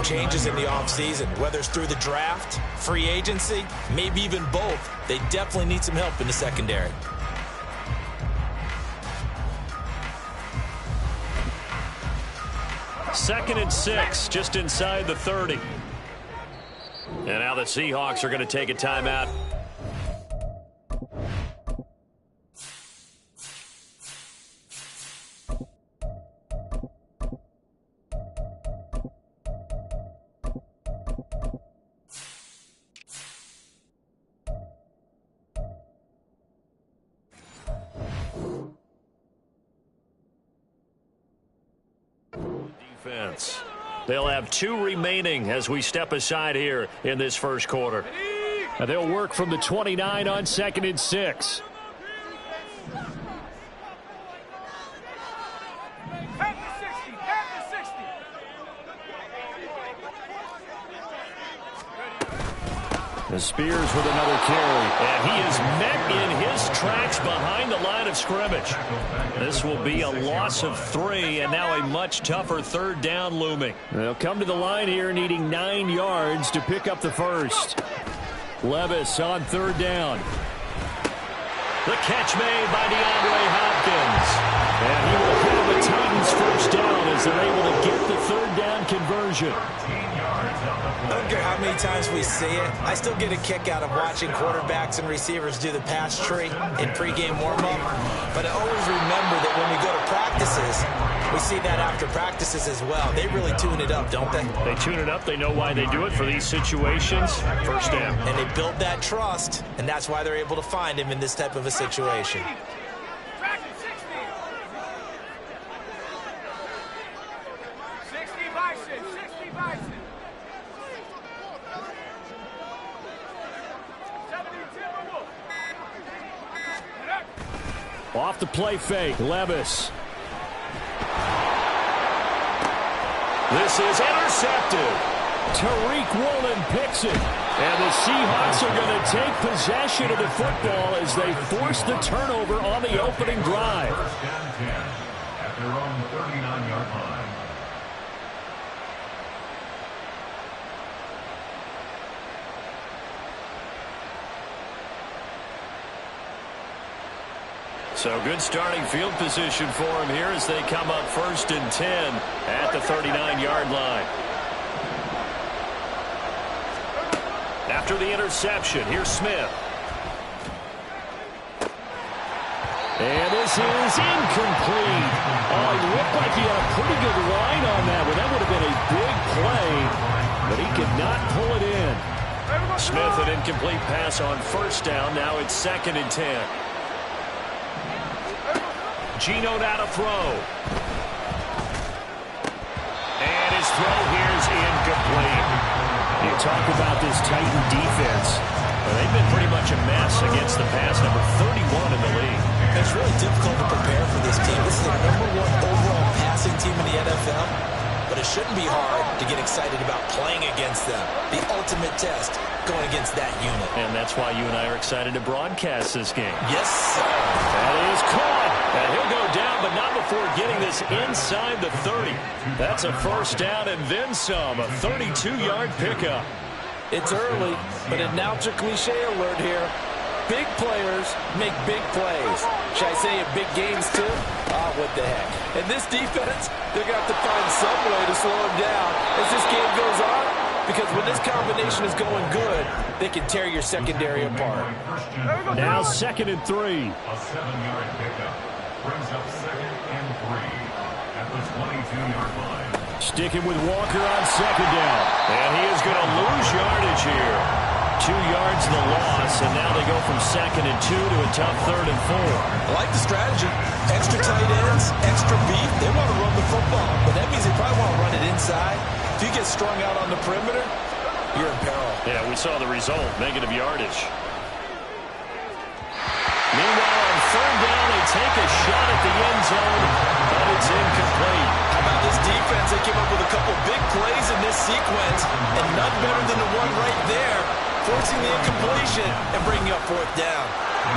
some changes in the offseason, whether it's through the draft, free agency, maybe even both. They definitely need some help in the secondary. Second and 6, just inside the 30. And now the Seahawks are going to take a timeout. Defense. They'll have 2 remaining as we step aside here in this first quarter. And they'll work from the 29 on second and 6. The Spears with another carry. And he is met in his tracks behind the line of scrimmage. This will be a loss of 3, and now a much tougher third down looming. They'll come to the line here needing 9 yards to pick up the first. Levis on third down. The catch made by DeAndre Hopkins. And he will have the Titans first down as they're able to get the third down conversion. I don't care how many times we see it. I still get a kick out of watching quarterbacks and receivers do the pass tree in pregame warm-up. But I always remember that when we go to practices, we see that after practices as well. They really tune it up, don't they? They tune it up. They know why they do it for these situations. First down. And they build that trust, and that's why they're able to find him in this type of a situation. Off the play fake, Levis. This is intercepted. Tariq Woolen picks it. And the Seahawks are going to take possession of the football as they force the turnover on the opening drive. At their own 39-yard line. So good starting field position for him here as they come up first and 10 at the 39-yard line. After the interception, here's Smith. And this is incomplete. Oh, it looked like he had a pretty good line on that one. That would have been a big play, but he could not pull it in. Smith, an incomplete pass on first down. Now it's second and 10. Gino now to throw. And his throw here is incomplete. You talk about this Titan defense. Well, they've been pretty much a mess against the pass, number 31 in the league. It's really difficult to prepare for this team. This is the #1 overall passing team in the NFL. But it shouldn't be hard to get excited about playing against them. The ultimate test going against that unit. And that's why you and I are excited to broadcast this game. Yes, sir. That is caught. And he'll go down, but not before getting this inside the 30. That's a first down and then some. A 32-yard pickup. It's early, but an announcer cliche alert here. Big players make big plays. Should I say in big games too? Oh, what the heck. And this defense, they're going to have to find some way to slow him down as this game goes on. Because when this combination is going good, they can tear your secondary apart. Now second and 3. A 7-yard pickup brings up second and 3 at the 22-yard line. Sticking with Walker on second down. And he is going to lose yardage here. 2 yards the loss, and now they go from second and 2 to a tough third and 4. I like the strategy. Extra tight ends, extra beef. They want to run the football, but that means they probably want to run it inside. If you get strung out on the perimeter, you're in peril. Yeah, we saw the result, negative yardage. Meanwhile, on third down, they take a shot at the end zone, but it's incomplete. How about this defense? They came up with a couple big plays in this sequence, and none better than the one right there, forcing the incompletion and bringing up fourth down.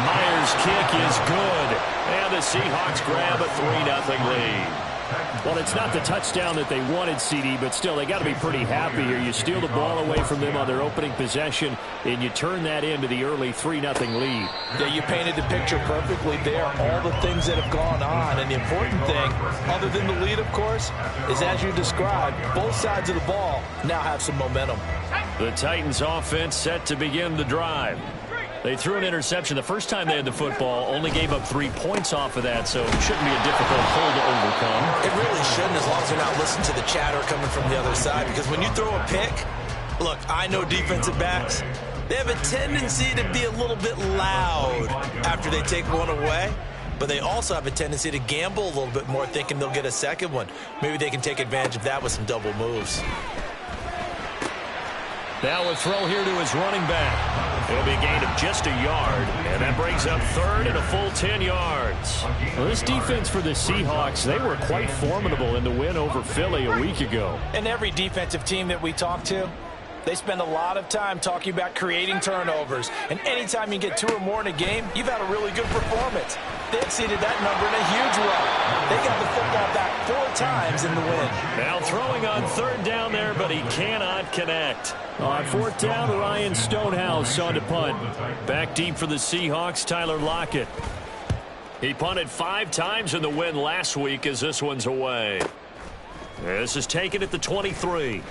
Myers' kick is good, and the Seahawks grab a 3-0 lead. Well, it's not the touchdown that they wanted, CD, but still, they got to be pretty happy here. You steal the ball away from them on their opening possession, and you turn that into the early 3-0 lead. Yeah, you painted the picture perfectly there. All the things that have gone on, and the important thing, other than the lead, of course, is as you described, both sides of the ball now have some momentum. The Titans offense set to begin the drive. They threw an interception the first time they had the football, only gave up 3 points off of that, so it shouldn't be a difficult hole to overcome. It really shouldn't, as long as they're not listening to the chatter coming from the other side, because when you throw a pick, look, I know defensive backs, they have a tendency to be a little bit loud after they take one away, but they also have a tendency to gamble a little bit more, thinking they'll get a second one. Maybe they can take advantage of that with some double moves. Now a throw here to his running back. It'll be a gain of just a yard, and that brings up third and a full 10 yards. Well, this defense for the Seahawks, they were quite formidable in the win over Philly a week ago. And every defensive team that we talk to, they spend a lot of time talking about creating turnovers. And anytime you get 2 or more in a game, you've had a really good performance. They exceeded that number in a huge way. They got the football back 4 times in the win. Now throwing on third down there, but he cannot connect. On fourth down, Ryan Stonehouse on to punt. Back deep for the Seahawks, Tyler Lockett. He punted 5 times in the win last week as this one's away. This is taken at the 23.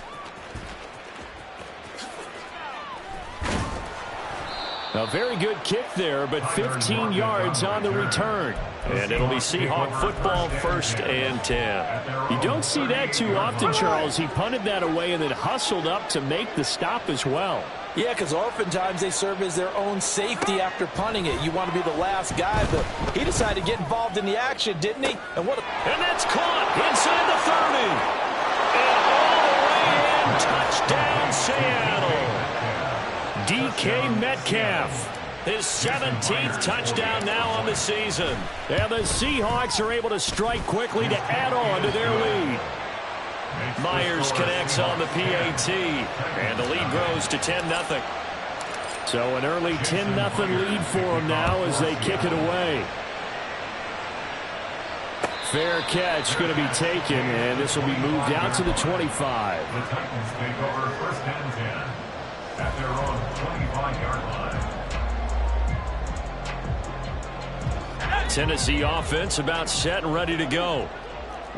A very good kick there, but 15 yards on the return. And it'll be Seahawk football, 1st and 10. You don't see that too often, Charles. He punted that away and then hustled up to make the stop as well. Yeah, because oftentimes they serve as their own safety after punting it. You want to be the last guy, but he decided to get involved in the action, didn't he? And that's caught inside the 30. And all the way in, touchdown Seattle. DK Metcalf, his 17th touchdown now on the season. And the Seahawks are able to strike quickly to add on to their lead. Myers connects on the PAT, and the lead grows to 10-0. So an early 10-0 lead for them now as they kick it away. Fair catch going to be taken, and this will be moved out to the 25. The Titans take over 1st and 10. At their own 25-yard line. Tennessee offense about set and ready to go.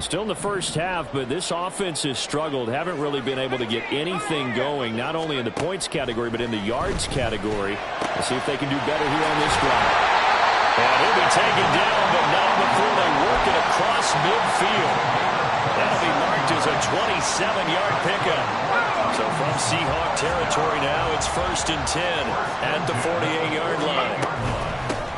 Still in the first half, but this offense has struggled. Haven't really been able to get anything going, not only in the points category, but in the yards category. Let's see if they can do better here on this drive. And he'll be taken down, but not before they work it across midfield. That'll be marked as a 27-yard pickup. So from Seahawk territory now, it's 1st and 10 at the 48-yard line.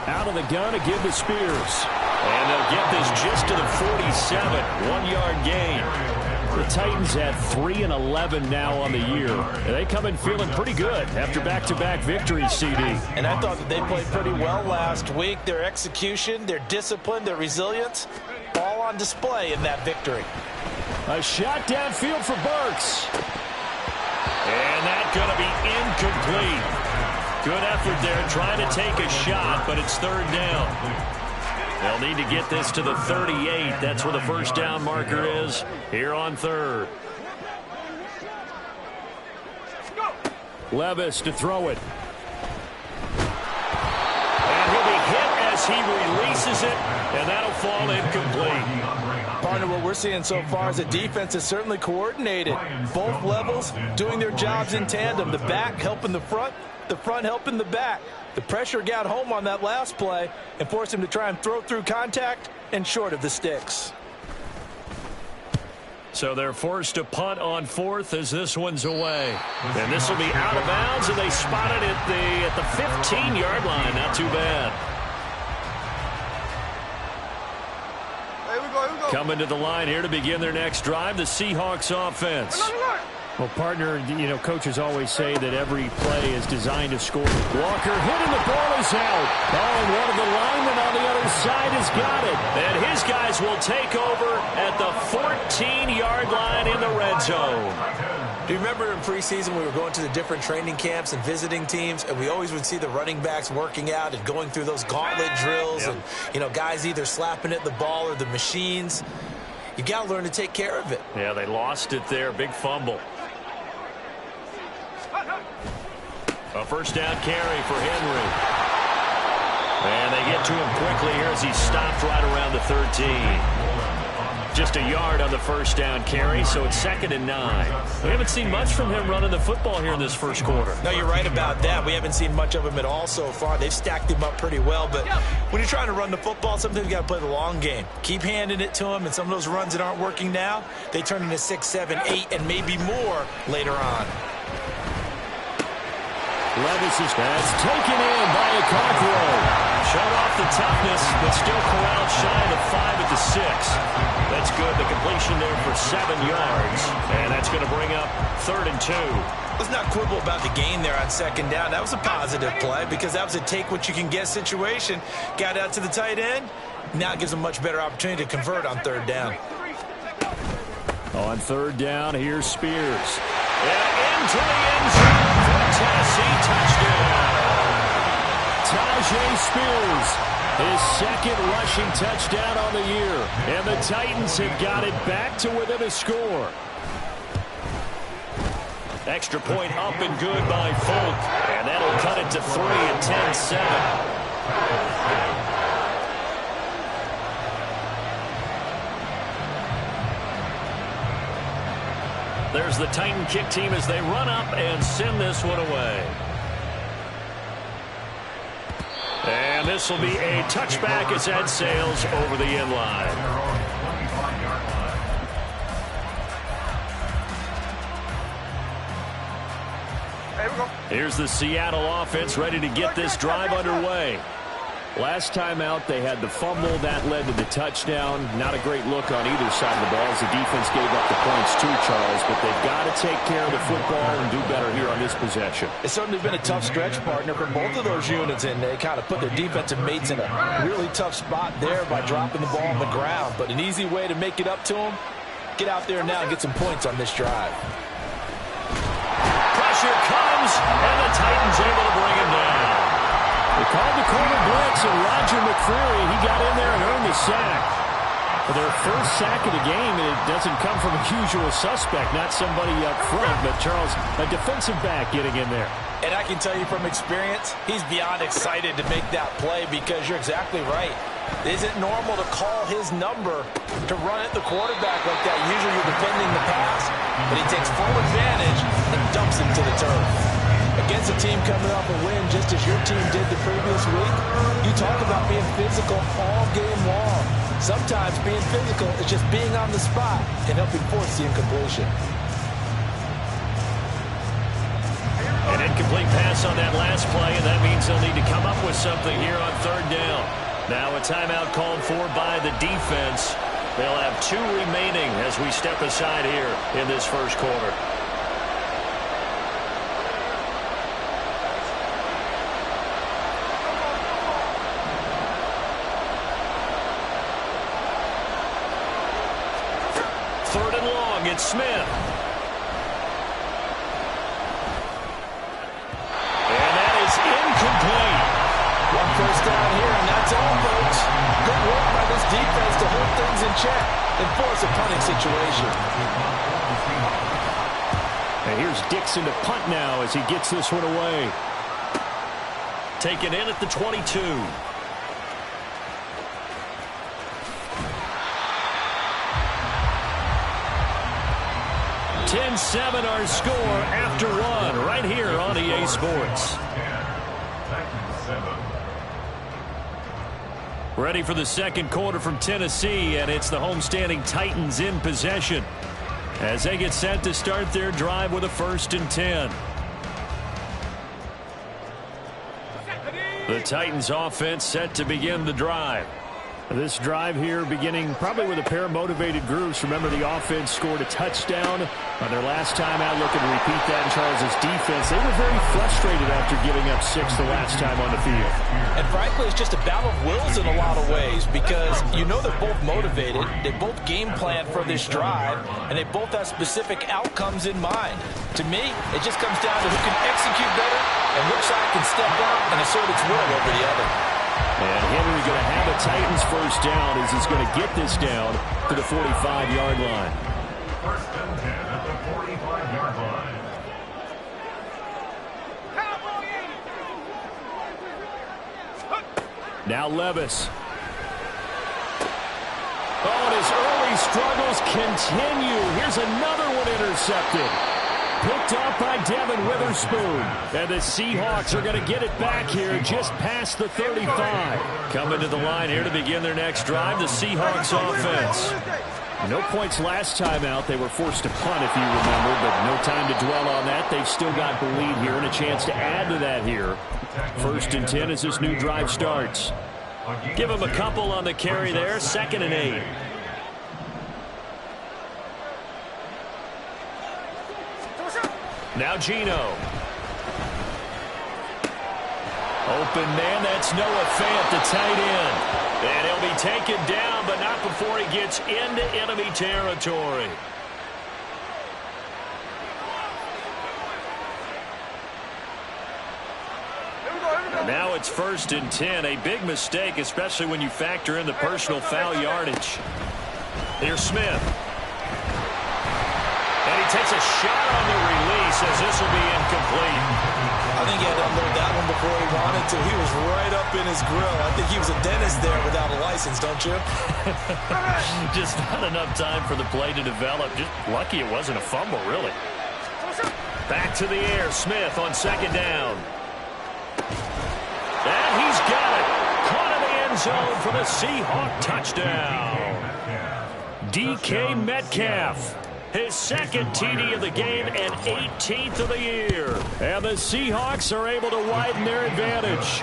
Out of the gun to give to Spears. And they'll get this just to the 47, 1-yard gain. The Titans at 3-11 now on the year. And they come in feeling pretty good after back-to-back victories, CD. And I thought that they played pretty well last week. Their execution, their discipline, their resilience, all on display in that victory. A shot downfield for Burks. And that's going to be incomplete. Good effort there trying to take a shot, but it's 3rd down. They'll need to get this to the 38. That's where the first down marker is here on 3rd. Levis to throw it. And he'll be hit as he releases it, and that'll fall incomplete. Partner, what we're seeing so far is the defense is certainly coordinated. Both levels doing their jobs in tandem. The back helping the front helping the back. The pressure got home on that last play and forced him to try and throw through contact and short of the sticks. So they're forced to punt on 4th as this one's away. And this will be out of bounds, and they spot it at the 15-yard line. Not too bad. Coming to the line here to begin their next drive, the Seahawks offense. Well, partner, coaches always say that every play is designed to score. Walker hitting, the ball is out. Oh, and one of the linemen on the other side has got it. And his guys will take over at the 14-yard line in the red zone. Do you remember in preseason we were going to the different training camps and visiting teams, and we always would see the running backs working out and going through those gauntlet drills and, guys either slapping at the ball or the machines. You got to learn to take care of it. Yeah, they lost it there. Big fumble. A first down carry for Henry. And they get to him quickly here as he stopped right around the 13. Just a yard on the first down carry, so it's 2nd and 9. We haven't seen much from him running the football here in this first quarter. No, you're right about that. We haven't seen much of him at all so far. They've stacked him up pretty well, but when you're trying to run the football, sometimes you got to play the long game. Keep handing it to him, and some of those runs that aren't working now, they turn into 6, 7, 8, and maybe more later on. Levis is taken in by a Conqueror. Showed off the toughness, but still corralled shy of the 5 at the 6. That's good. The completion there for 7 yards. And that's going to bring up 3rd and 2. Let's not quibble about the gain there on 2nd down. That was a positive play because that was a take-what-you-can-get situation. Got out to the tight end. Now it gives them a much better opportunity to convert on 3rd down. On 3rd down, here's Spears. And into the end zone for a Tennessee touchdown. Tajay Spears, his 2nd rushing touchdown on the year. And the Titans have got it back to within a score. Extra point up and good by Folk. And that'll cut it to 3 and 10-7. There's the Titan kick team as they run up and send this one away. And this will be a touchback as that sails over the end line. Here's the Seattle offense ready to get this drive underway. Last time out, they had the fumble. That led to the touchdown. Not a great look on either side of the ball as the defense gave up the points too, Charles. But they've got to take care of the football and do better here on this possession. It's certainly been a tough stretch, partner, for both of those units, and they kind of put their defensive mates in a really tough spot there by dropping the ball on the ground. But an easy way to make it up to them, get out there now and get some points on this drive. Pressure comes, and the Titans able to bring him down. They called the corner blitz, and Roger McCreary, he got in there and earned the sack. For their first sack of the game, and it doesn't come from a usual suspect, not somebody up front, but Charles, a defensive back getting in there. And I can tell you from experience, he's beyond excited to make that play because you're exactly right. It isn't normal to call his number to run at the quarterback like that. Usually you're defending the pass, but he takes full advantage and dumps him to the turf. Against a team coming off a win just as your team did the previous week, you talk about being physical all game long. Sometimes being physical is just being on the spot and helping force the incompletion. An incomplete pass on that last play, and that means they'll need to come up with something here on 3rd down. Now a timeout called for by the defense. They'll have 2 remaining as we step aside here in this first quarter. It's Smith. And that is incomplete. 1 first down here, and that's all, folks. Good work by this defense to hold things in check and force a punting situation. And here's Dixon to punt now as he gets this one away. Taken in at the 22. 10-7 our score after 1 right here on EA Sports. Ready for the second quarter from Tennessee, and it's the homestanding Titans in possession as they get set to start their drive with a 1st and 10. The Titans offense set to begin the drive. This drive here beginning probably with a pair of motivated groups. Remember, the offense scored a touchdown on their last time out, looking to repeat that in Charles's defense. They were very frustrated after giving up 6 the last time on the field. And frankly, it's just a battle of wills in a lot of ways because you know they're both motivated. They both game plan for this drive, and they both have specific outcomes in mind. To me, it just comes down to who can execute better and which side can step up and assert its will over the other. And Henry going to have a Titans first down as he's going to get this down to the 45-yard line. First and 10 at the 45-yard line. Now Levis. Oh, and his early struggles continue. Here's another one intercepted. Picked off by Devin Witherspoon. And the Seahawks are going to get it back here just past the 35. Coming to the line here to begin their next drive, the Seahawks offense. No points last time out. They were forced to punt, if you remember, but no time to dwell on that. They've still got the lead here and a chance to add to that here. First and 10 as this new drive starts. Give him a couple on the carry there. 2nd and 8. Now Geno. Open man, that's Noah Fant, the tight end. And he'll be taken down, but not before he gets into enemy territory. Now it's 1st and 10. A big mistake, especially when you factor in the personal foul yardage. Here's Smith. And he takes a shot on the release as this will be incomplete. I think he had to unload that one before he wanted to. He was right up in his grill. I think he was a dentist there without a license, don't you? Just not enough time for the play to develop. Just lucky it wasn't a fumble, really. Back to the air. Smith on 2nd down. And he's got it. Caught in the end zone for the Seahawk touchdown. DK Metcalf. His 2nd TD of the game and 18th of the year. And the Seahawks are able to widen their advantage.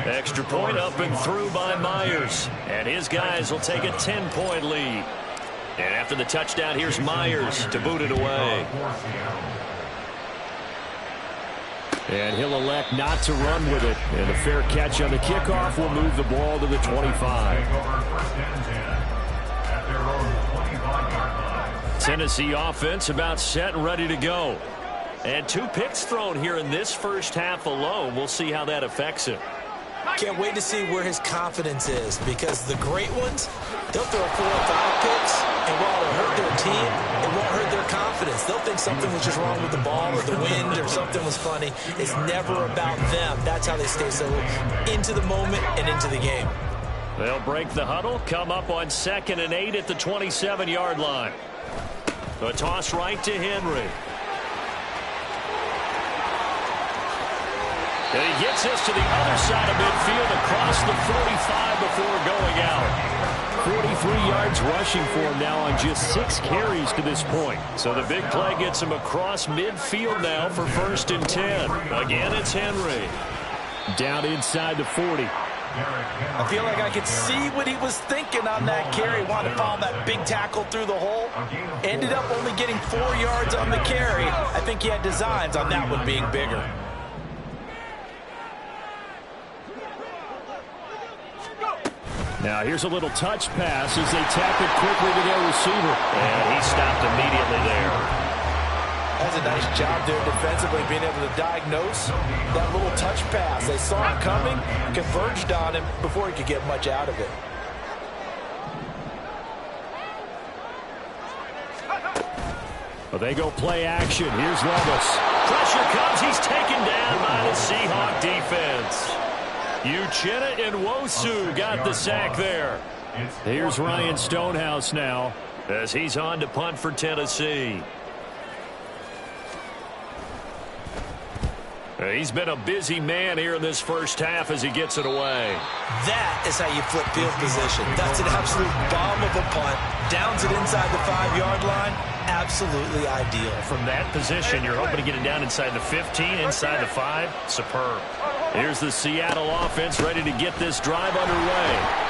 Extra point up and through by Myers. And his guys will take a 10-point lead. And after the touchdown, here's Myers to boot it away. And he'll elect not to run with it. And a fair catch on the kickoff will move the ball to the 25. Tennessee offense about set and ready to go. And 2 picks thrown here in this first half alone. We'll see how that affects him. Can't wait to see where his confidence is, because the great ones, they'll throw 4 or 5 picks, and while it'll hurt their team, it won't hurt their confidence. They'll think something was just wrong with the ball or the wind or something was funny. It's never about them. That's how they stay so into the moment and into the game. They'll break the huddle, come up on 2nd and 8 at the 27-yard line. A toss right to Henry. And he gets this to the other side of midfield across the 45 before going out. 43 yards rushing for him now on just 6 carries to this point. So the big play gets him across midfield now for 1st and 10. Again, it's Henry. Down inside the 40. I feel like I could see what he was thinking on that carry. Wanted to follow that big tackle through the hole. Ended up only getting 4 yards on the carry. I think he had designs on that one being bigger. Now here's a little touch pass as they tap it quickly to their receiver. And he stopped immediately there. That's a nice job there defensively, being able to diagnose that little touch pass. They saw it coming, converged on him before he could get much out of it. Well, they go play action. Here's Levis. Pressure comes. He's taken down by the Seahawk defense. Uchenna Nwosu got the sack there. Here's Ryan Stonehouse now as he's on to punt for Tennessee. He's been a busy man here in this first half as he gets it away. That is how you flip field position. That's an absolute bomb of a punt. Downs it inside the 5-yard line. Absolutely ideal. From that position, you're hoping to get it down inside the 15, inside the 5. Superb. Here's the Seattle offense ready to get this drive underway.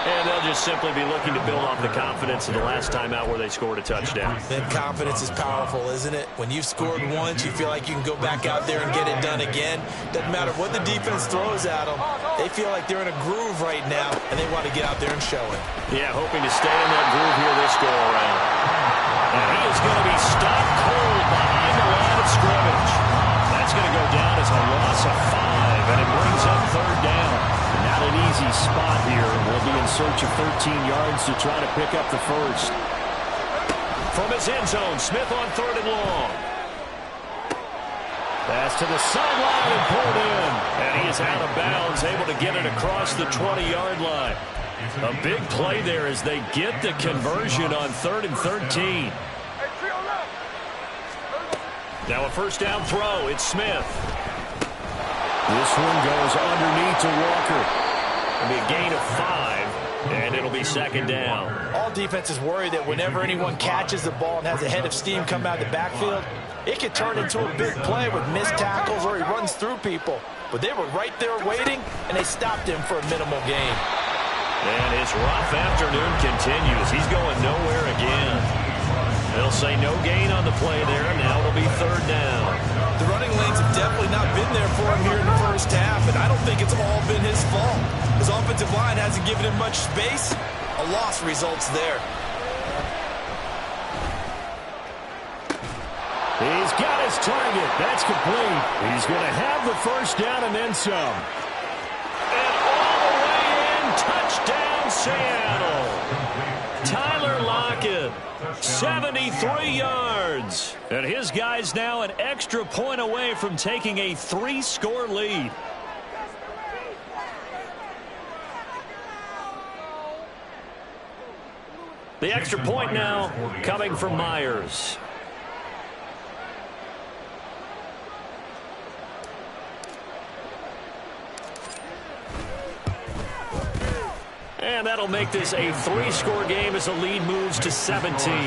And they'll just simply be looking to build off the confidence of the last time out where they scored a touchdown. Then confidence is powerful, isn't it? When you've scored once, you feel like you can go back out there and get it done again. Doesn't matter what the defense throws at them. They feel like they're in a groove right now, and they want to get out there and show it. Yeah, hoping to stay in that groove here this go-around. And he is going to be stopped cold behind the line of scrimmage. That's going to go down as a loss of 5, and it brings up 3rd down. search of 13 yards to try to pick up the first. From his end zone, Smith on 3rd and long. Pass to the sideline and pulled in. And he is out of bounds, able to get it across the 20-yard line. A big play there as they get the conversion on 3rd and 13. Now a first down throw. It's Smith. This one goes underneath to Walker. It'll be a gain of 5, and it'll be 2nd down. All defenses worry that whenever anyone catches the ball and has a head of steam come out of the backfield, it could turn into a big play with missed tackles or he runs through people. But they were right there waiting, and they stopped him for a minimal gain. And his rough afternoon continues. He's going nowhere again. They'll say no gain on the play there. Now it'll be 3rd down. The running lanes have definitely not been there for him here in the first half, and I don't think it's all been his fault. His offensive line hasn't given him much space. A loss results there. He's got his target. That's complete. He's going to have the first down and then some. And all the way in, touchdown Seattle. Tyler Lockett, 73 yards. And his guys now an extra point away from taking a 3-score lead. The extra point now coming from Myers. And that'll make this a 3-score game as the lead moves to 17. 24,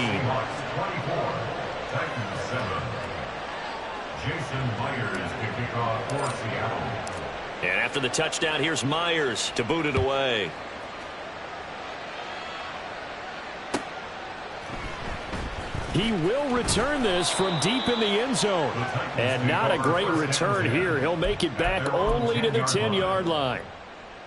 Titans 7. Jason Myers to kick off for Seattle. And after the touchdown, here's Myers to boot it away. He will return this from deep in the end zone. And not a great return here. He'll make it back only to the 10-yard line.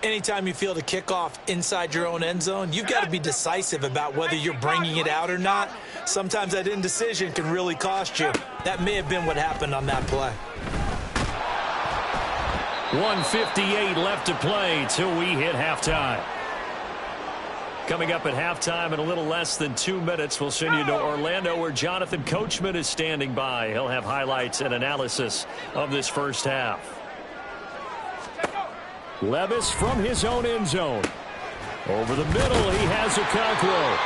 Anytime you feel the kickoff inside your own end zone, you've got to be decisive about whether you're bringing it out or not. Sometimes that indecision can really cost you. That may have been what happened on that play. 1:58 left to play till we hit halftime. Coming up at halftime in a little less than 2 minutes, we'll send you to Orlando where Jonathan Coachman is standing by. He'll have highlights and analysis of this first half. Levis from his own end zone. Over the middle, he has Okonkwo.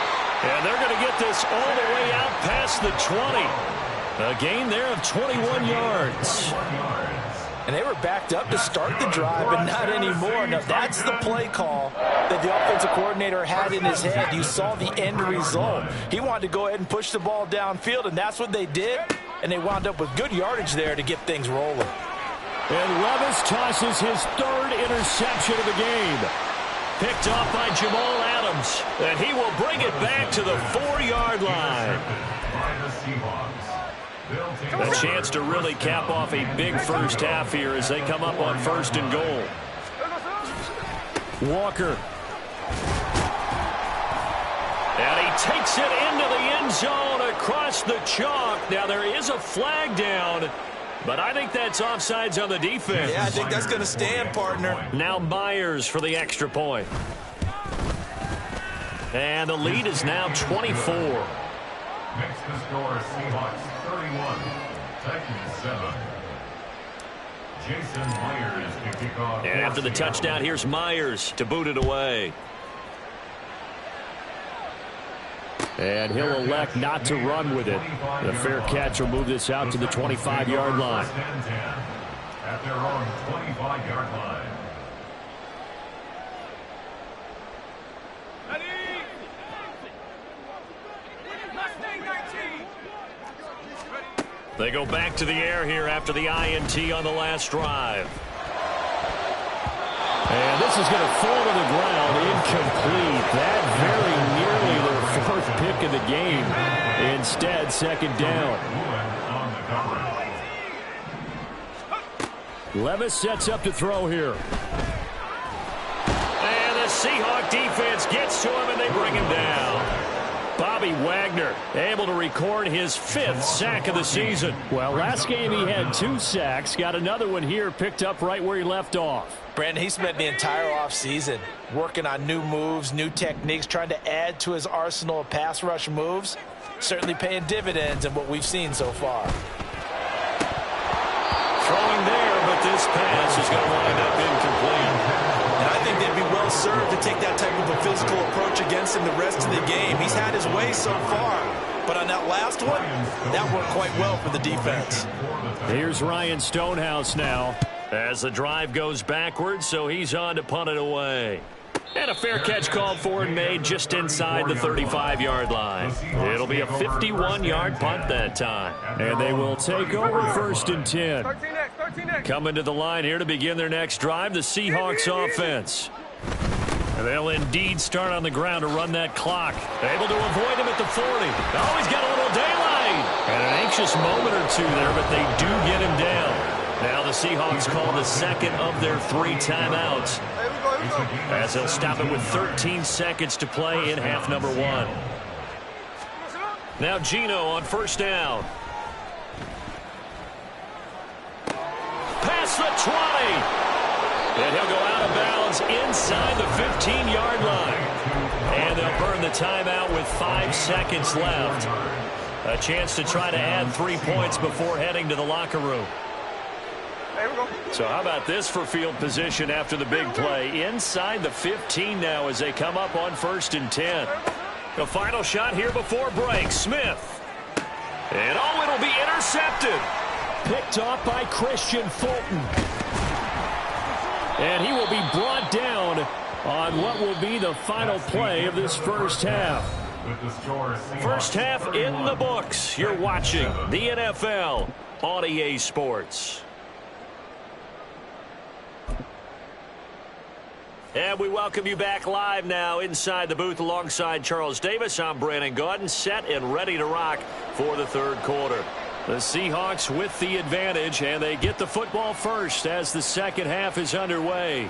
And they're going to get this all the way out past the 20. A gain there of 21 yards. And they were backed up to start the drive, but not anymore. Now, that's the play call that the offensive coordinator had in his head. You saw the end result. He wanted to go ahead and push the ball downfield, and that's what they did. And they wound up with good yardage there to get things rolling. And Levis tosses his 3rd interception of the game. Picked off by Jamal Adams. And he will bring it back to the 4-yard line. A chance to really cap off a big first half here as they come up on 1st and goal. Walker. And he takes it into the end zone across the chalk. Now there is a flag down, but I think that's offsides on the defense. Yeah, I think that's going to stand, partner. Now Myers for the extra point. And the lead is now 24. Makes the score Seahawks 31, Titans 7. Jason Myers to kick off. And after the touchdown, here's Myers to boot it away. And he'll elect not to run with it. The fair catch will move this out to the 25-yard line. At their own 25-yard line. They go back to the air here after the INT on the last drive. And this is going to fall to the ground incomplete. That very nearly their 4th pick of the game. Instead, 2nd down. Levis sets up to throw here. And the Seahawk defense gets to him and they bring him down. Bobby Bobby Wagner able to record his 5th sack of the season. Well, last game he had 2 sacks. Got another one here, picked up right where he left off. Brandon, he spent the entire offseason working on new moves, new techniques, trying to add to his arsenal of pass rush moves. Certainly paying dividends in what we've seen so far. Throwing there, but this pass is going to wind up incomplete. And I think they'd be well served to take that type of a physical approach against him the rest of the game. He's had his way so far, but on that last one, that worked quite well for the defense. Here's Ryan Stonehouse now. As the drive goes backwards, so he's on to punt it away. And a fair catch called for and made just inside the 35-yard line. It'll be a 51-yard punt that time. And they will take over 1st and 10. Coming to the line here to begin their next drive, the Seahawks offense. And they'll indeed start on the ground to run that clock. Able to avoid him at the 40. Oh, he's got a little daylight. And an anxious moment or two there, but they do get him down. Now the Seahawks call the second of their 3 timeouts, as they'll stop it with 13 seconds to play in half number 1. Now Geno on 1st down. Past the 20. And he'll go out of bounds inside the 15-yard line. And they'll burn the timeout with 5 seconds left. A chance to try to add 3 points before heading to the locker room. So how about this for field position after the big play? Inside the 15 now as they come up on 1st and 10. The final shot here before break. Smith. And oh, it'll be intercepted. Picked off by Christian Fulton. And he will be brought down on what will be the final play of this first half. First half in the books. You're watching the NFL on EA Sports. And we welcome you back live now inside the booth alongside Charles Davis. I'm Brandon Gaudin, set and ready to rock for the 3rd quarter. The Seahawks with the advantage, and they get the football first as the second half is underway.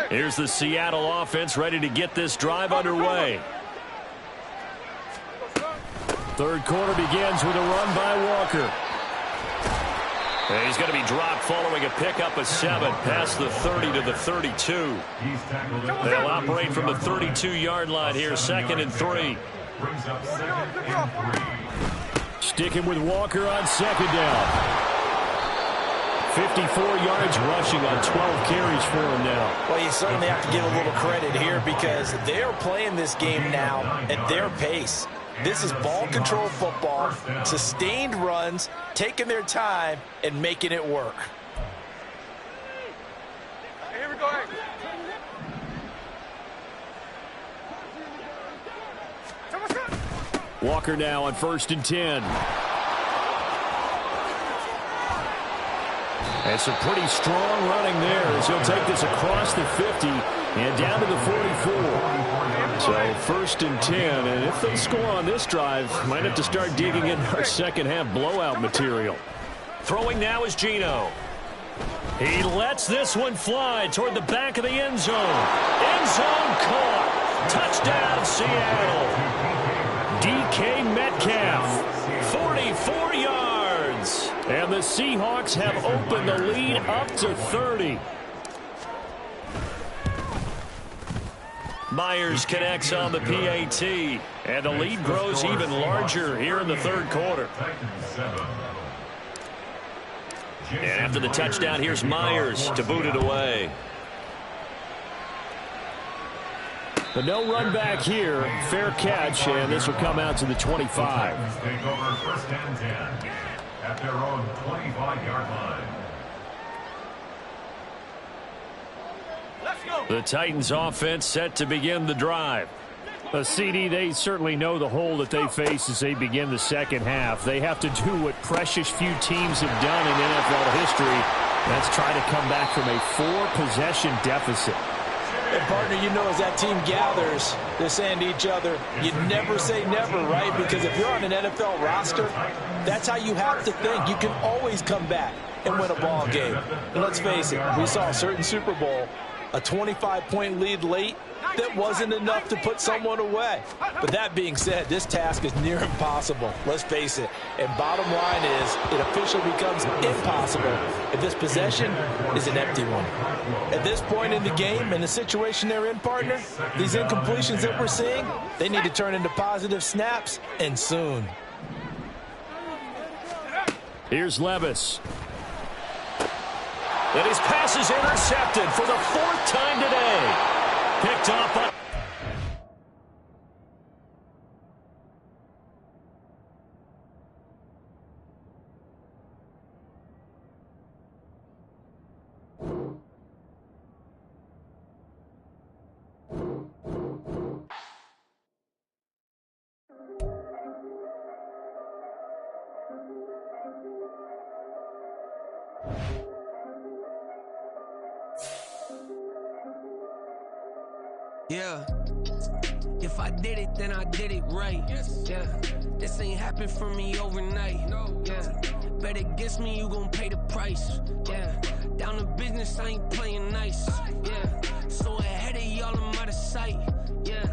Here's the Seattle offense ready to get this drive underway. 3rd quarter begins with a run by Walker. And he's going to be dropped following a pickup of 7 past the 30 to the 32. They'll operate from the 32-yard line here, 2nd and 3. Sticking with Walker on 2nd down. 54 yards rushing on 12 carries for him now. Well, you certainly have to give a little credit here because they're playing this game now at their pace. This is ball control football, sustained runs, taking their time, and making it work. Here we go. Walker now on 1st and 10. And some pretty strong running there as he'll take this across the 50 and down to the 44. So 1st and 10, and if they score on this drive, might have to start digging in our second half blowout material. Throwing now is Geno. He lets this one fly toward the back of the end zone. End zone caught. Touchdown Seattle. DK Metcalf, 44 yards. And the Seahawks have opened the lead up to 30. Myers connects on the PAT, and the lead grows even larger here in the 3rd quarter. And after the touchdown, here's Myers to boot it away. But no run back here. Fair catch, and this will come out to the 25. Take over 1st and 10 at their own 25-yard line. The Titans offense set to begin the drive. CD, they certainly know the hole that they face as they begin the second half. They have to do what precious few teams have done in NFL history. That's try to come back from a 4-possession deficit. And, partner, you know, as that team gathers, they're saying to each other, you never say never, right? Because if you're on an NFL roster, that's how you have to think. You can always come back and win a ball game. And let's face it, we saw a certain Super Bowl, a 25-point lead late, that wasn't enough to put someone away. But that being said, this task is near impossible. Let's face it. And bottom line is, it officially becomes impossible if this possession is an empty one. At this point in the game and the situation they're in, partner, these incompletions that we're seeing, they need to turn into positive snaps, and soon. Here's Levis. And his pass is intercepted for the 4th time today. Picked up on... Yeah, if I did it, then I did it right. Yeah, this ain't happened for me overnight. Yeah, bet against me, you gon' pay the price. Yeah, down to business, I ain't playing nice. Yeah, so ahead of y'all, I'm out of sight. Yeah,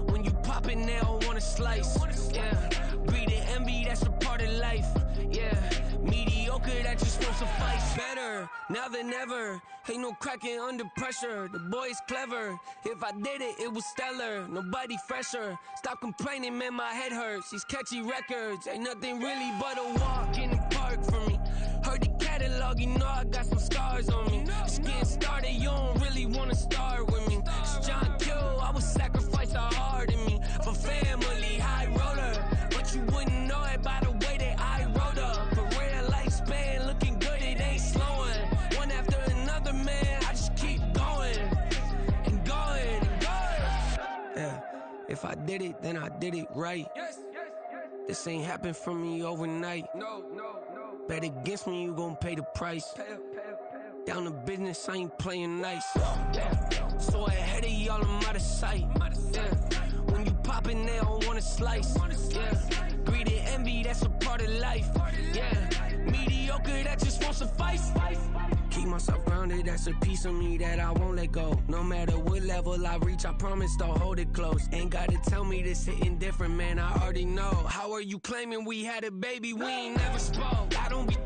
when you pop it, they all wanna slice. Yeah, greed and envy, that's a part of life. Yeah, mediocre, that just won't suffice. Better now than ever. Ain't no cracking under pressure. The boy is clever. If I did it, it was stellar. Nobody fresher. Stop complaining, man, my head hurts. These catchy records ain't nothing really but a walk in the park for me. Heard the catalog, you know I got some scars on me. Just getting started, you don't really wanna start with me. It's John Q, I would sacrifice a heart in me for family, high roller. But you wouldn't know it by the way that I wrote up. Career lifespan looking good, it ain't slowing. One after another, man, I just keep going and going and going. Yeah, if I did it, then I did it right. This ain't happened for me overnight. No. Bet against me, you gon' pay the price. Down to business, I ain't playing nice. Yeah. So ahead of y'all, I'm out of sight. Yeah. When you poppin', they don't wanna slice. Yeah. Greed and envy, that's a part of life. Yeah. Mediocre, that just won't suffice. Keep myself grounded, that's a piece of me that I won't let go. No matter what level I reach, I promise to hold it close. Ain't gotta tell me this hitting different, man, I already know. How are you claiming we had a baby, we ain't never spoke? I don't be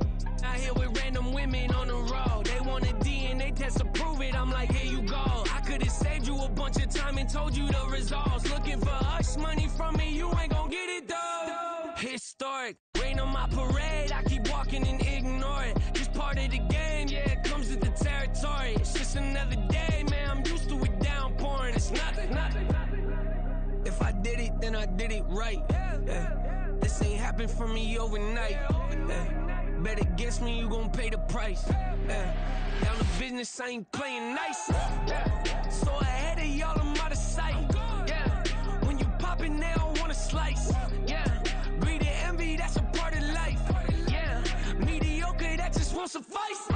out here with random women on the road. They want a DNA test to prove it, I'm like, here you go. I could've saved you a bunch of time and told you the results. Looking for hush money from me, you ain't gon' get it though. Historic, rain on my parade, I keep walking and ignore it. Just part of the game, yeah, it comes with the territory. It's just another day, man, I'm used to it downpouring. It's nothing. If I did it, then I did it right. Yeah. This ain't happened for me overnight. Yeah. Bet against me, you gon' pay the price. Yeah. Down to business, I ain't playing nice. Yeah. So ahead of y'all, I'm out of sight. Yeah. When you poppin', they don't wanna slice. Yeah. Greed and envy, that's a part of life. Yeah. Mediocre, that just won't suffice.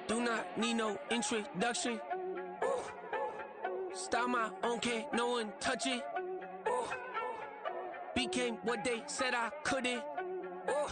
Do not need no introduction. Ooh. Style my own, can't no one touch it. Ooh. Became what they said I couldn't. Ooh.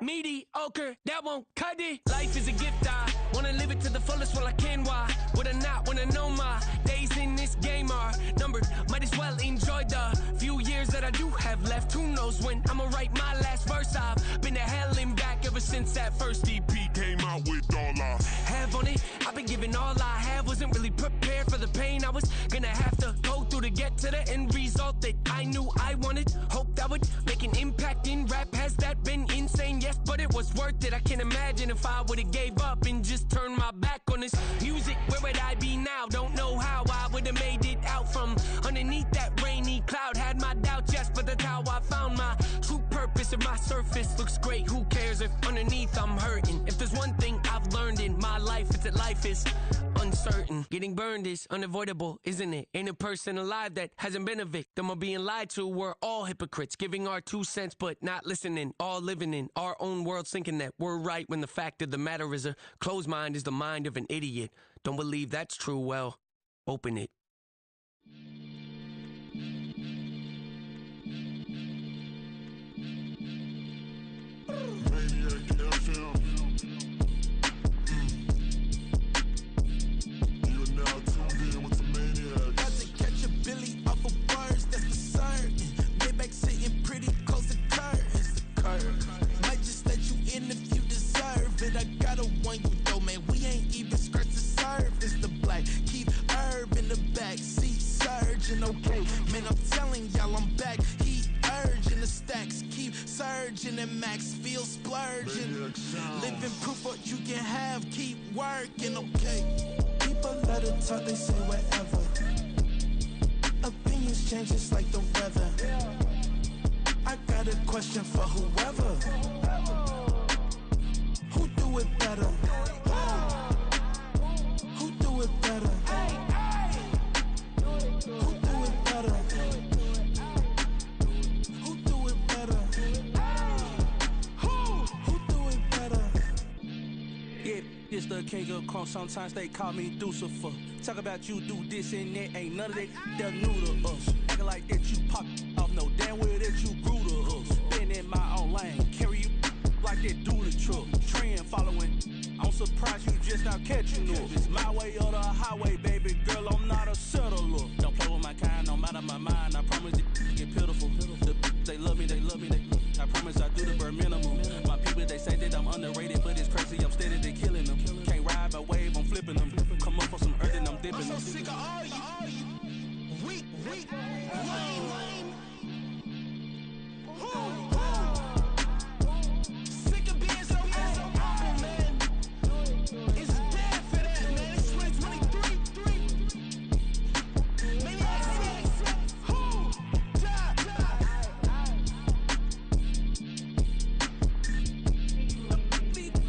Mediocre, that won't cut it. Life is a gift, I wanna live it to the fullest while I can. Why would I not wanna know my days in this game are numbered? Might as well enjoy the few years that I do have left. Who knows when I'ma write my last verse? I've been to hell and back ever since that first EP came out with all I have on it. I've been giving all I have, wasn't really prepared for the pain I was gonna have to go through to get to the end result that I knew I wanted. Hope that would make an impact in rap. Has that been insane? Yes, but it was worth it. I can't imagine if I would've gave up and just turned my back on this music. Where would I be now? Don't know how I would've made it out from underneath that rain. cloud, had my doubts, yes, but that's how I found my true purpose. If my surface looks great, who cares if underneath I'm hurting? If there's one thing I've learned in my life, it's that life is uncertain. Getting burned is unavoidable, isn't it? Ain't a person alive that hasn't been a victim of being lied to. We're all hypocrites, giving our 2 cents but not listening, all living in our own world, thinking that we're right when the fact of the matter is a closed mind is the mind of an idiot. Don't believe that's true? Well, open it. Okay, man, I'm telling y'all I'm back. Heat urging the stacks, keep surging and max feel splurging. Living proof what you can have, keep working, okay. People let it talk, they say whatever. Opinions change just like the weather. I got a question for whoever. Who do it better? Who do it better? It's the king of crunk, sometimes they call me Lucifer. Talk about you do this and that, ain't none of that, they're new to us. Acting like that you pop off, no damn well that you grew to us. Been in my own lane, carry you like that dually truck. Trend following, I'm surprised you just not catching up. It's my way or the highway, baby girl, I'm not a settler. Don't play with my kind, no matter my mind, I promise it get pitiful. They love me, I promise I do the bare minimum. My people, they say that I'm underrated, but it's crazy, I'm steady, they killing them. Can't ride my wave, I'm flipping them. Come up for some earth and I'm dipping them. I'm so sick of all you weak, lame. Sick of being so humble, man. It's dead for that, man. It's 2023.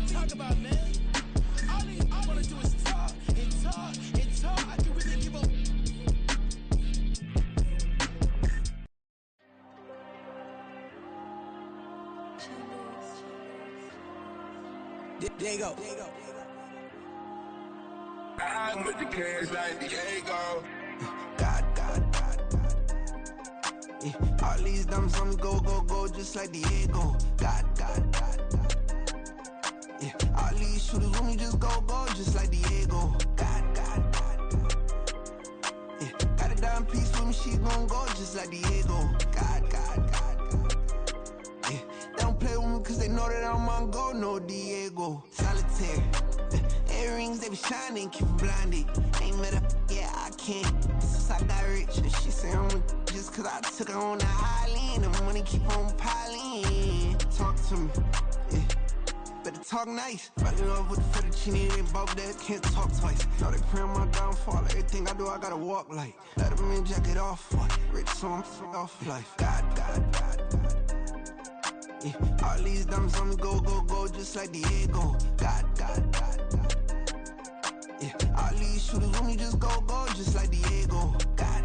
Talk about, man. All I wanna do is talk. I can really give up. There you go. I'm with the cash like Diego. God. Yeah. All these dumps on me go, just like Diego. God. Yeah. All these shooters with me just go, just like Diego. God. Yeah. Got a dime piece with me, she gon' go just like Diego. God. Yeah. They don't play with me cause they know that I'm on go, no Diego. Solitaire. Earrings, they be shining, keep me blinded. Ain't met up, yeah, I can't. Since I got rich, she say I'm just cause I took her on the island. The money keep on piling. Talk to me, yeah. Better talk nice. Running up with the fettuccine and both that can't talk twice. Know they pray on my downfall. Everything I do, I gotta walk like. Let them in, jacket off. Rich, so I'm off life. God. Yeah. All these dumps on me go, just like Diego. God. Yeah. All these shooters with me just go, just like Diego. God.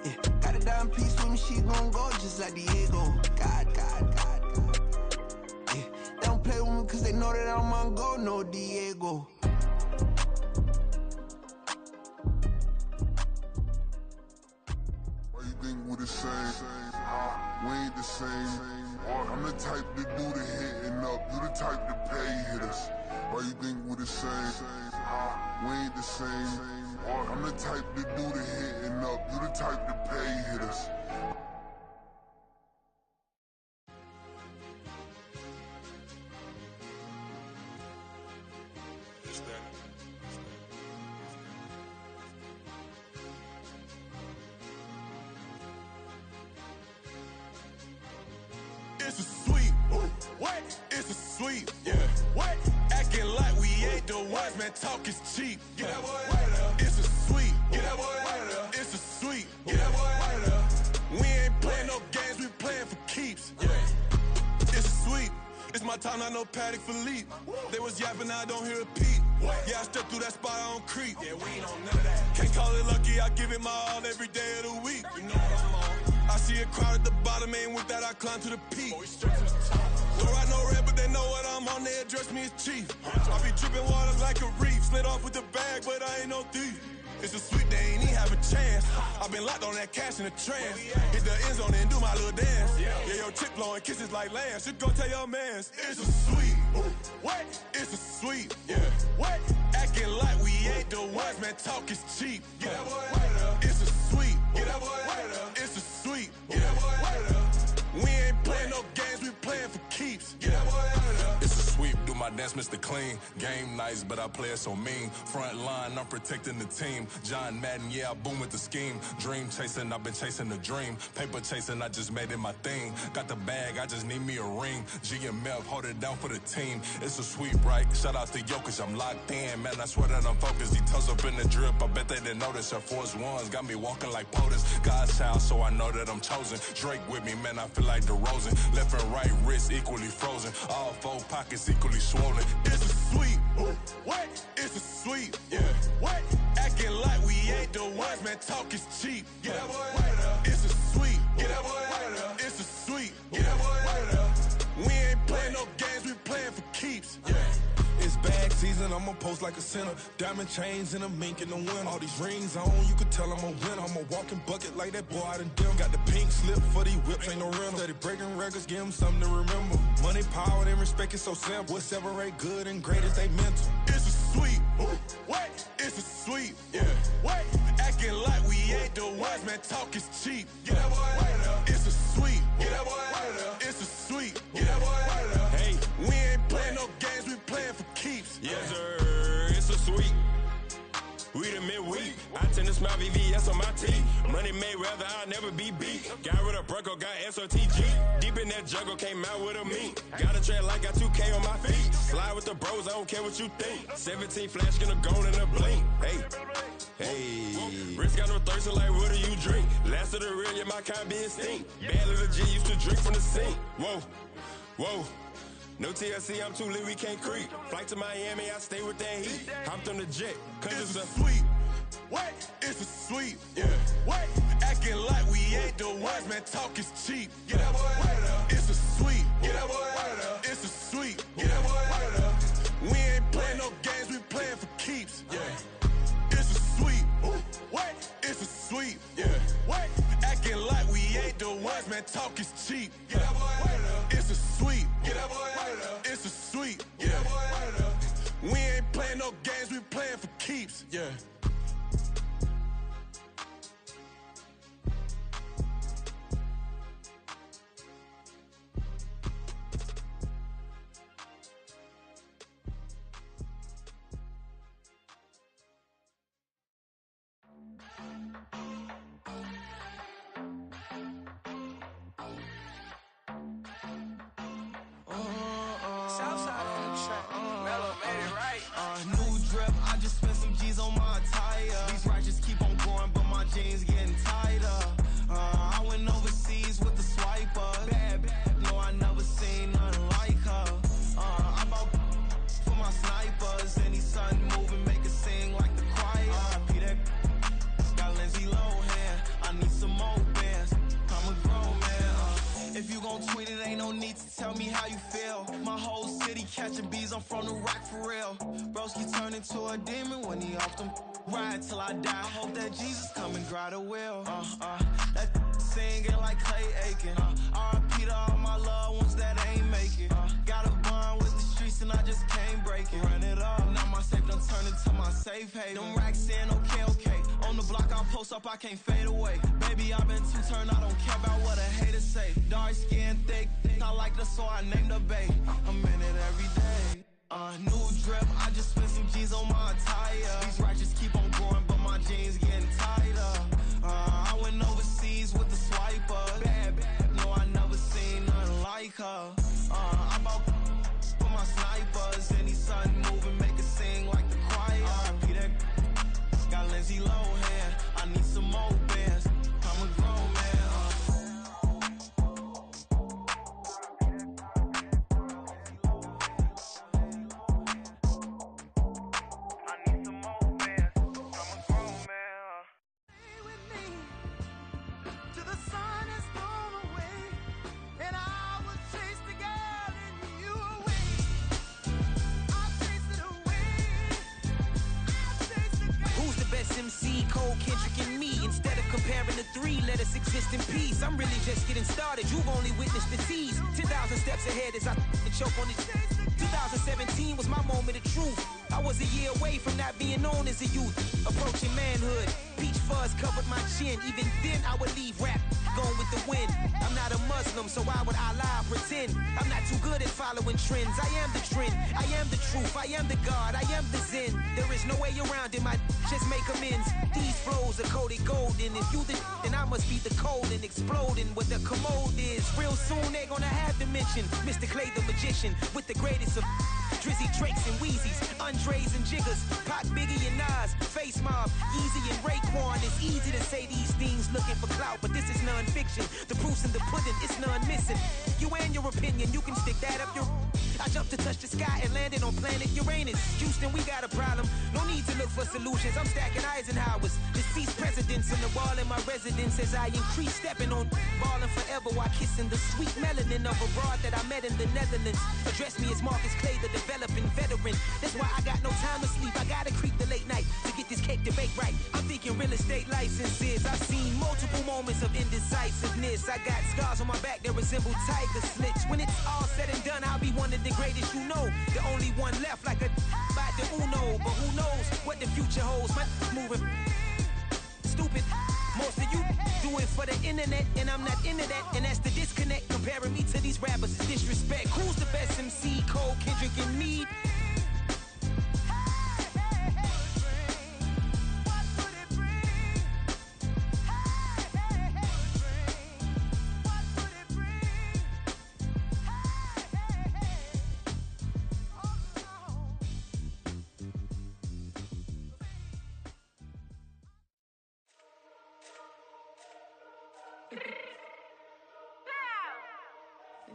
Yeah. Got a dime piece with me, she gon' go just like Diego. God. Yeah. They don't play with me cause they know that I'm on go, no Diego. Why you think we the same? We ain't the same. I'm the type to do the hitting up, you the type to pay hitters. Why you think we the same? We ain't the same. I'm the type to do the hitting up, you the type to pay hitters. It's a sweep. What? It's a sweep. Yeah. What? Acting like we ain't the ones, man. Talk is cheap. Get that boy out of there. It's a sweep. Get that boy out of there. It's a sweep. time, not no Paddock Philippe. They was yapping, I don't hear a peep. Yeah, I stepped through that spot, I don't creep. Yeah, we ain't on none of that. Can't call it lucky, I give it my all every day of the week. You know what I'm on. I see a crowd at the bottom, and with that I climb to the peak. Don't ride no red, but they know what I'm on, they address me as chief. I be dripping water like a reef, slid off with the bag, but I ain't no thief. It's a sweet, they ain't even have a chance. I've been locked on that cash in a trance. Hit the end zone and do my little dance. Yeah, your chick blowing kisses like lambs. Should go tell your mans. It's a sweet. What? It's a sweet. Yeah. What? Acting like we ain't the ones, man. Talk is cheap. Get that boy out of there. It's a sweet. Get that boy out of there. It's a sweet. Get that boy out of there. We ain't playing no games, we playing for keeps. Get that boy out of there. It's a sweep, do my dance, Mr. Clean. Game nice, but I play it so mean. Front line, I'm protecting the team. John Madden, yeah, I boom with the scheme. Dream chasing, I've been chasing the dream. Paper chasing, I just made it my thing. Got the bag, I just need me a ring. GMF, hold it down for the team. It's a sweep, right? Shout out to Jokic, I'm locked in. Man, I swear that I'm focused. He toes up in the drip, I bet they didn't notice. Air Force Ones got me walking like POTUS. God's child, so I know that I'm chosen. Drake with me, man, I feel like DeRozan. Left and right wrist equally frozen. All four pockets equally swollen. It's a sweep. What? It's a sweep. Yeah. What? Acting like we ain't the ones, man. Talk is cheap. Get that boy out of there. It's a sweep. Get that boy out of there. It's a sweep. Get that boy out of there. We ain't playing no games, we playing for keeps. Yeah. It's bag season, I'ma post like a sinner. Diamond chains and a mink in the wind. All these rings on, you could tell I'm a winner. I'm a walking bucket like that boy out in dim. Got the pink slip for these whips, ain't no rental. Steady breaking records, give them something to remember. Money, power, and respect is so simple. What separate good and great is they mental. It's a sweep. What? It's a sweep. Yeah. What? Acting like we ain't the ones, man. Talk is cheap. Get that boy out of there. It's a sweep. Get that boy out of there. It's a sweep. Get that boy out of there. Hey, we ain't playing no games, we playing for keeps. Yes, sir. It's a sweep. We the midweek. I tend to smile VVS on my teeth. Money made rather I'll never be beat. Got rid of Bronco, got SOTG. Deep in that jungle, came out with a meat. Got a trail like got 2K on my feet. Slide with the bros, I don't care what you think. 17 flash, gonna go in a blink. Hey. Hey, Rich got no thirst, like what do you drink? Last of the real, yeah, my kind be extinct. Bad little G used to drink from the sink. Whoa, whoa. No TLC, I'm too lit, we can't creep. Flight to Miami, I stay with that heat. Hopped on the jet, cause it's a sweep. What? It's a sweep. Yeah. What? Acting like we ain't the ones, man. Talk is cheap. Get that boy out of there. It's a sweep. Get that boy out of there. It's a sweep. Get that boy out of there. We ain't playing no games, we playing for keeps. Yeah. It's a sweep. What? It's a sweep. Yeah. What? Acting like we ain't the ones, man. Talk is cheap. Get that boy out of there. It's a sweep. Get that boy out of there. It's a sweep. Get that boy out of there. We ain't playing no games, we playing for keeps. Yeah. New drip, I just spent some G's on my attire. These righteous keep on going, but my jeans getting tighter. I went overseas with the swiper. Bad, no, I never seen nothing like her. I bought for my snipers. Any sun moving, make it sing like the choir. Peter got Lindsay Lohan. I need some more bands. I'm a grown man. If you gon' tweet it, ain't no need to tell me how you feel. My whole city catching bees, I'm from the rack for real. Broski turn into a demon when he off them. Ride till I die. I hope that Jesus come and grab the wheel. That singing like Clay Aiken. R.I.P. to all my loved ones that ain't make it. Got a bond with the streets and I just can't break it. Run it up. Now my safe done turn into my safe haven. Them racks in, okay. On the block I'll post up, I can't fade away. Baby, I've been too turned, I don't care about what a hater say. Dark skin, thick, I like the so I named a bae. I'm in it every day. New drip, I just spent some G's on my attire. These righteous keep on growing, but my jeans getting tighter. I went overseas with the swiper. Bad, no, I never seen nothing like her. I bought for my snipers. Any sun moving, make it sing like the choir. Peter got Lindsay Lohan. I need some more bands. I'm a grown man. Kendrick and me. Instead of comparing the three, let us exist in peace. I'm really just getting started. You've only witnessed the tease. 10,000 steps ahead as I choke on these. 2017 was my moment of truth. I was a year away from not being known as a youth. Approaching manhood, peach fuzz covered my chin. Even then I would leave rap going with the wind. I'm not a Muslim, so why would I lie or pretend? I'm not too good at following trends. I am the trend, I am the truth, I am the God, I am the Zen. There is no way around it, just make amends. These flows are coated golden. If you the then I must be the cold and exploding what the commode is. Real soon they gonna have to mention Mr. Clay the magician with the greatest of Drizzy, Drakes, and Wheezies, Andres and Jiggers, Pac, Biggie, and Nas, Face Mob, Easy and Raekwon. It's easy to say these things looking for clout, but this is non-fiction. The proof's in the pudding, it's none missing. You and your opinion, you can stick that up your... I jumped to touch the sky and landed on planet Uranus. Houston, we got a problem. No need to look for solutions. I'm stacking Eisenhowers. Deceased presidents in the wall in my residence as I increase stepping on balling forever while kissing the sweet melanin of a broad that I met in the Netherlands. Address me as Marcus Clay, the developing veteran. That's why I got no time to sleep. I gotta creep the late night to get this cake to bake right. I'm thinking real estate licenses. I've seen multiple moments of indecisiveness. I got scars on my back that resemble tiger slits. When it's all said and done, I'll be one of the greatest you know. The only one left like a by the Uno. But who knows what the future holds. My moving stupid. Most of you do it for the internet, and I'm not into that. And that's the disconnect. Comparing me to these rappers is disrespect. Who's the best MC? Cole, Kendrick, and me?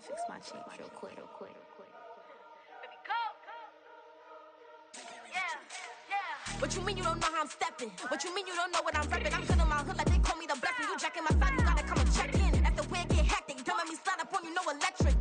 Fix my change real quick. Baby, go. Yeah. What you mean you don't know how I'm stepping? What you mean you don't know what I'm repping? I'm feeling my hood like they call me the blessing. You jacking my side, you gotta come and check in. That's the way it get hectic. Don't make me slide up on you, no electric.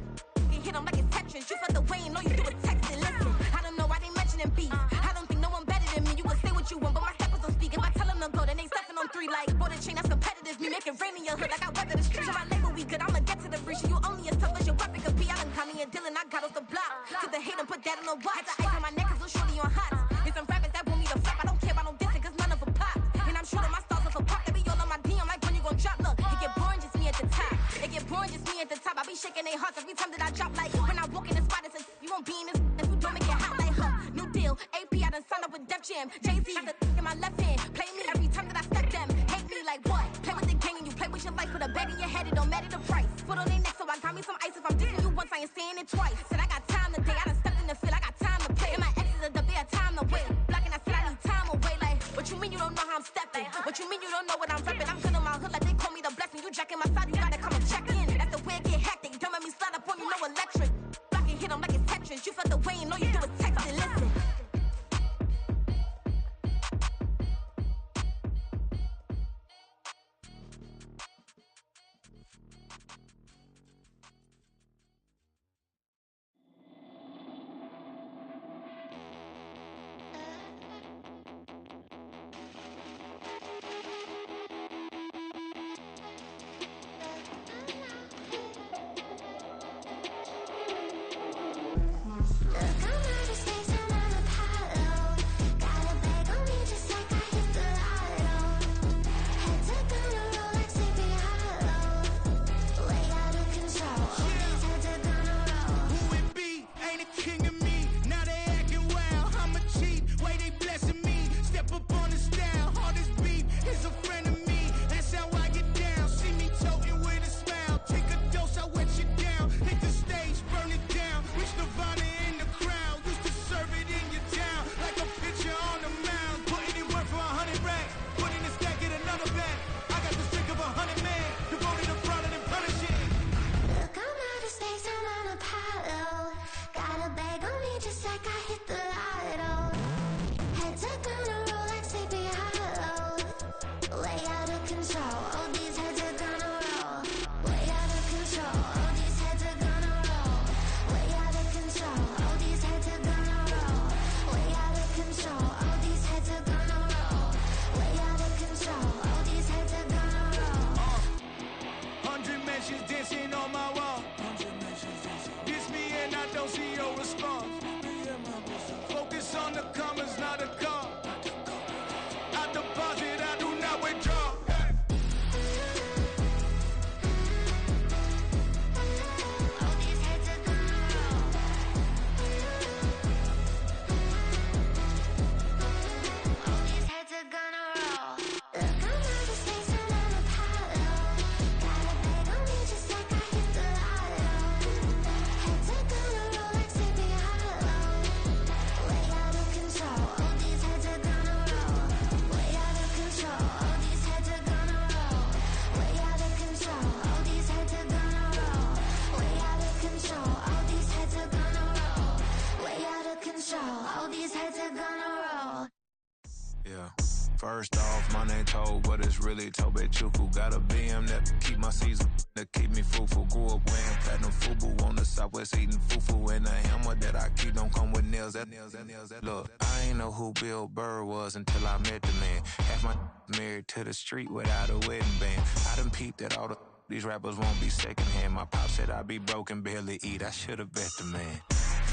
You hit them like it's Tetris. You felt the way and all you do is text it. Listen, I don't know why they mentioning beef. I don't think no one better than me. You would say what you want, but my steppers don't speak. If I tell them to go, then they stepping on 3 like border chain. That's competitive. Me making rain in your hood like I weather the street. So my label we good. I'ma get to the breach. You only as tough as your weapon could be. I done caught me a Dylan. I got off the block. To the hate and put that on the watch. Had the ice on my neck 'cause little shorty on hot. There's some rappers that want me to flop. I don't care about no dissing 'cause none of them pop. And I'm shooting my stars off a pop. They be all on my DM like when you gon' drop. Look, it get boring just me at the top. It get boring just me at the top. I be shaking their hearts every time that I drop. Like when I walk in the spot, it says you won't be in this if you don't make it hot. Like new deal. AP I done signed up with Def Jam. Jay-Z got the in my left hand. Play me every time that I step them. Hate me like what? Play with the gang and you play with your life. Put a bet in your head, it don't matter the price. Foot on their neck, so I got me some ice. If I'm dissing you once, I ain't saying it twice. Said I got time today. I done stepped in the field. I got time to play. And my exes are the bare time to wait. Blocking, I said I need time away. Like what you mean you don't know how I'm stepping? What you mean you don't know what I'm repping? I'm feeling my hood like they call me the blessing. You jacking my side, you gotta come and check in. That's the way it get hectic. Don't make me slide up on you, no electric. Blocking, hit them like it's Tetris. You felt the way and all you do is text it. Listen. First off, my name Toad, but it's really Tobe Chuku. Got a BM that keep my season, that keep me fruitful. Grew up wearing platinum FUBU on the Southwest eating fufu. And the hammer that I keep don't come with nails. Look, I ain't know who Bill Burr was until I met the man. Half my married to the street without a wedding band. I done peeped that all these rappers won't be secondhand. My pop said I'd be broken, barely eat. I should've bet the man.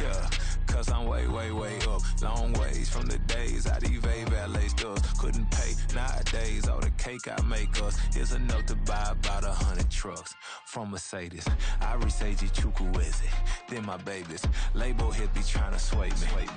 Yeah, cause I'm way, way, way up. Long ways from the days I evade valet stores. Couldn't pay nowadays. All the cake I make us is enough to buy about 100 trucks from Mercedes. I Seiji Chukwueze, then my babies. Label hit be trying to sway me.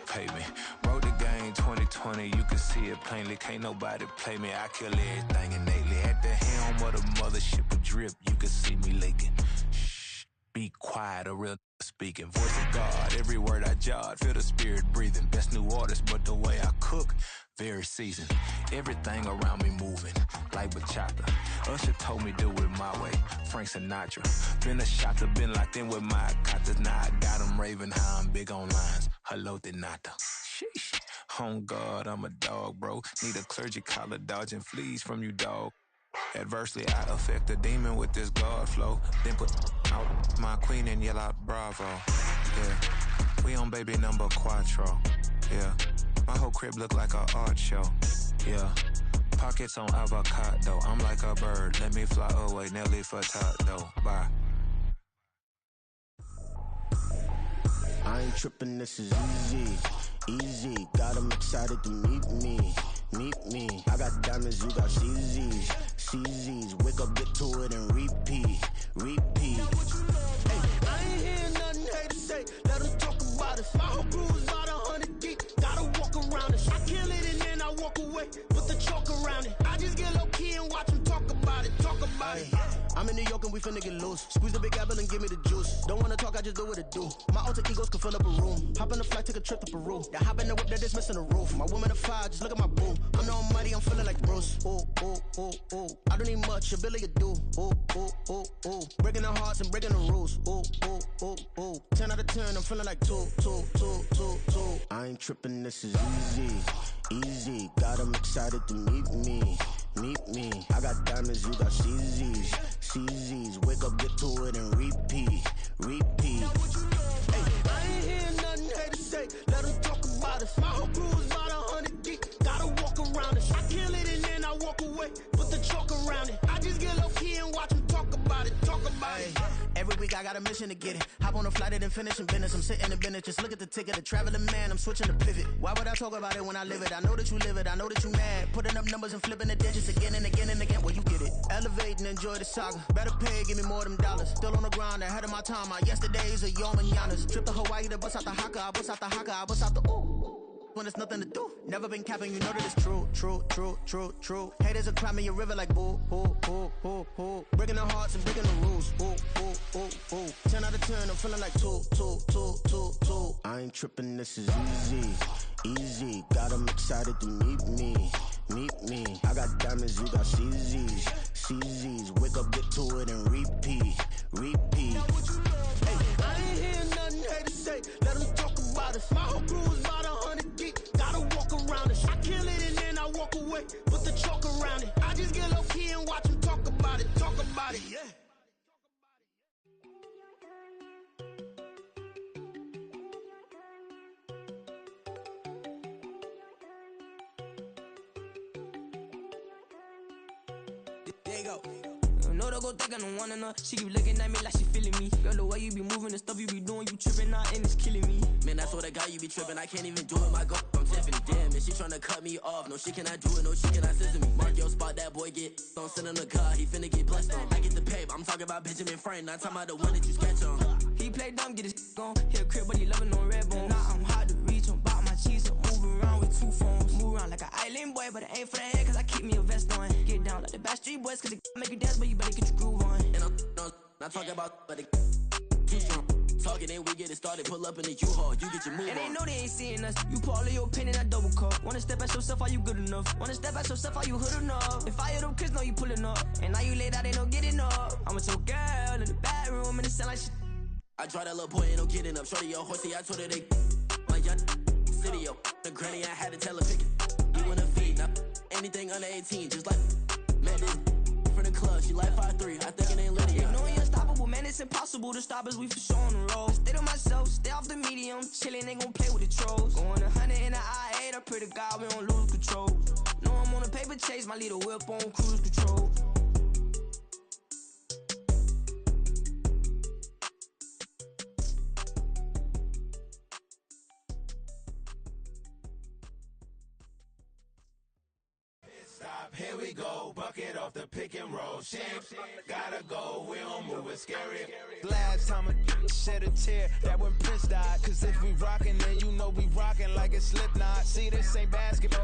Pay me. Wrote the game 2020, you can see it plainly. Can't nobody play me. I kill everything innately. At the helm of the mothership of drip, you can see me leaking. Shh, be quiet, a real speaking. Voice of God, every word I jot. Feel the spirit breathing. Best new artist, but the way I cook, very seasoned. Everything around me moving, like bachata. Usher told me do it my way. Frank Sinatra. Been a shotter, been locked in with my katas. Now I got them raving how I'm big on lines. Hello, de nata. Sheesh. On God, I'm a dog, bro. Need a clergy collar, dodging fleas from you, dog. Adversely, I affect a demon with this God flow. Then put out my queen and yell out bravo. Yeah, we on baby number quattro. Yeah, my whole crib look like a art show. Yeah, pockets on avocado. I'm like a bird, let me fly away. Nelly Furtado, bye. I ain't tripping, this is easy, easy. Got 'em excited to meet me. I got diamonds, you got CZs. Wake up, get to it, and repeat. Hey, I ain't hear nothing haters say. Let them talk about us. My whole crew is about 100 deep. Gotta walk around us. I kill it and then I walk away. Put the chalk around it. I just get low key and watch them talk about it. I'm in New York and we finna get loose. Squeeze the big apple and give me the juice. Don't wanna talk, I just do what it do. My alter egos can fill up a room. Hop in the flight, take a trip to Peru. That hop in the whip that is missing the roof. My woman a fire, just look at my boo. I'm the almighty, I'm feeling like Bruce. Ooh. I don't need much, ability to do. Ooh. Breaking the hearts and breaking the rules. Ooh. 10 out of 10, I'm feeling like two. I ain't tripping, this is easy. Got 'em excited to meet me. I got diamonds, you got CZs. Wake up, get to it, and repeat. Hey, I ain't hear nothing haters say. Let them talk about us. My whole crew is about 100 deep. Gotta walk around us. I kill it and then I walk away. Put the chalk around it. I just get low key and watch them talk about it. Every week I got a mission to get it. Hop on a flight and finish in business. I'm sitting in business, just look at the ticket. A traveling man, I'm switching to pivot. Why would I talk about it when I live it? I know that you live it, I know that you mad. Putting up numbers and flipping the digits again and again and again. Well, you get it. Elevate and enjoy the saga. Better pay, give me more of them dollars. Still on the grind, ahead of my time. My yesterdays are your mananas. Trip to Hawaii to bust out the haka. I bust out the haka, I bust out the ooh. When there's nothing to do. Never been capping, you know that it's true. Haters are climbing your river like boo. Breaking the hearts and breaking the rules. Ooh. 10 out of 10, I'm feeling like two. I ain't tripping, this is easy. Got 'em excited to meet me. I got diamonds, you got CZs. Wake up, get to it, and repeat. Hey, I ain't hear nothing haters say. Let them talk about us. My whole crew is about 100 deep. Gotta walk around us. I kill it and then I walk away. Put the chalk around it. I just get low key and watch them talk about it. Yeah. There you go. No, don't go thinking no one enough. She keep looking at me like she feeling me. Girl, the way you be moving, the stuff you be doing, you tripping out and it's killing me. Man, that's what I got, you be tripping. I can't even do it, my girl, I'm Tiffany. Damn, and she tryna cut me off. No, she cannot do it, no, she cannot scissor me. Mark your spot, that boy get don't send him the car, he finna get blessed on. I get the pay, but I'm talking about Benjamin Franklin, not talking about the one that you sketch on. He play dumb, get his gone. Hit a crib, but he loving on red bone. Now I'm hard to reach, I'm bout my cheese, I'm moving around with 2 phones. Move around like an island boy, but it ain't for the head, cause I keep me a vest on. Get down like the Backstreet Boys, cause it make you dance, but you better get your groove on. And I'm not talking about, but it too strong. Talking and we get it started, pull up in the U-Haul, you get your move and on. they know they ain't seeing us. You pull all your opinion, I double cup. Wanna step at yourself, are you good enough? Wanna step at yourself, are you hood enough? If I hear them kids, know you pulling up. And now you laid out, they don't get enough. I'm with your girl in the bedroom, and it sound like shit. I tried that little boy, ain't no getting up. Shorty, yo, horsey, I told her they my young city, yo. The granny, I had to tell her pick it. You wanna feed, now anything under 18. Just like met this from the club. She like 5'3". I think it ain't Lydia. You know we unstoppable, man. It's impossible to stop us. We for sure on the road. Stay to myself, stay off the medium. Chillin', ain't gon' play with the trolls. Going 100 in the I-8. I pray to God we don't lose control. Know I'm on a paper chase. My little whip on cruise control. Here we go, bucket off the pick and roll. Shit, gotta go, we don't move it scary. Last time a shed a tear, that when Prince died. Cause if we rockin', then you know we rockin' like it's Slipknot. See, this ain't basketball.